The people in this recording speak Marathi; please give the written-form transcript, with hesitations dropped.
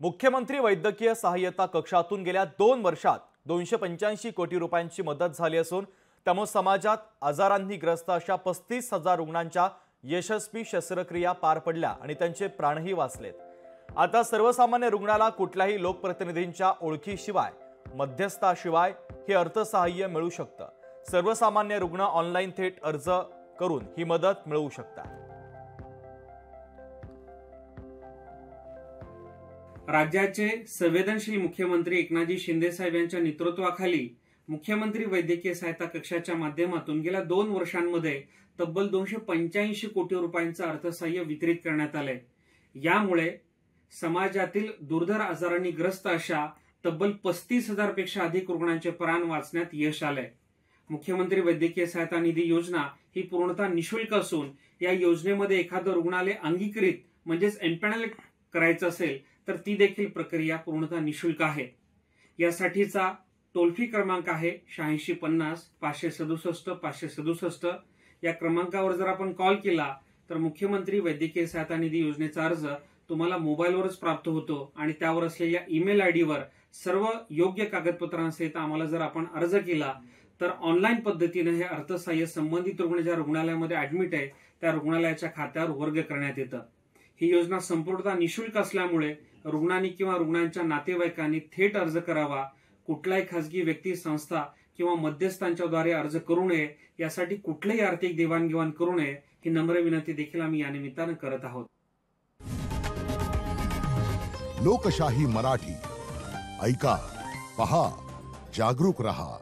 मुख्यमंत्री वैद्यकीय सहाय्यता कक्षातून गेल्या 2 वर्षात 285 कोटी रुपयांची मदत झाली असून त्यामुळे समाजात आजारांनी ग्रस्त अशा 35,000 रुग्णांच्या यशस्वी शस्त्रक्रिया पार पडल्या आणि त्यांचे प्राणही वाचलेत। आता सर्वसामान्य रुग्णाला कुठल्याही लोकप्रतिनिधींच्या ओळखीशिवाय मध्यस्थाशिवाय हे अर्थसहाय्य मिळू शकतं। सर्वसामान्य रुग्ण ऑनलाईन थेट अर्ज करून ही मदत मिळवू शकतात। राज्याचे संवेदनशील मुख्यमंत्री एकनाथजी शिंदे साहेब यांच्या नेतृत्वाखाली मुख्यमंत्री वैद्यकीय सहायता कक्षाच्या माध्यमातून गेल्या 2 वर्षांमध्ये तब्बल 285 कोटी रुपयांचं अर्थसहाय्य वितरित करण्यात आलंय। यामुळे समाजातील दुर्धर आजारांनी ग्रस्त अशा तब्बल 35,000 पेक्षा अधिक रुग्णांचे प्राण वाचण्यात यश आलंय। मुख्यमंत्री वैद्यकीय सहायता निधी योजना ही पूर्णतः निशुल्क असून या योजनेमध्ये एखादं रुग्णालय अंगीकृत म्हणजेच एम्पॅनल करायचं असेल तर ती देखील प्रक्रिया पूर्णतः निशुल्क आहे। यासाठीचा टोल फ्री क्रमांक आहे 8650 567 567। या क्रमांकावर जर आपण कॉल केला तर मुख्यमंत्री वैद्यकीय सहायता निधी योजनेचा अर्ज तुम्हाला मोबाईलवरच प्राप्त होतो आणि त्यावर असलेल्या ईमेल आयडीवर सर्व योग्य कागदपत्रांसहित आम्हाला जर आपण अर्ज केला तर ऑनलाईन पद्धतीने हे अर्थसहाय्य संबंधित रुग्ण ज्या रुग्णालयामध्ये ऍडमिट आहे त्या रुग्णालयाच्या खात्यावर वर्ग करण्यात येतं। ही योजना संपूर्णतः निशुल्क असल्यामुळे रुग्णांनी किंवा रुग्णांच्या नातेवाईकांनी थेट अर्ज करावा। कुठलाही खासगी व्यक्ती संस्था किंवा मध्यस्थांच्या द्वारे अर्ज करू नये, यासाठी कुठलीही आर्थिक देवाणघेवाण करू नये ही नम्र विनंती देखील आम्ही या निमित्तानं करत आहोत। लोकशाही मराठी ऐका, पहा, जागरूक रहा।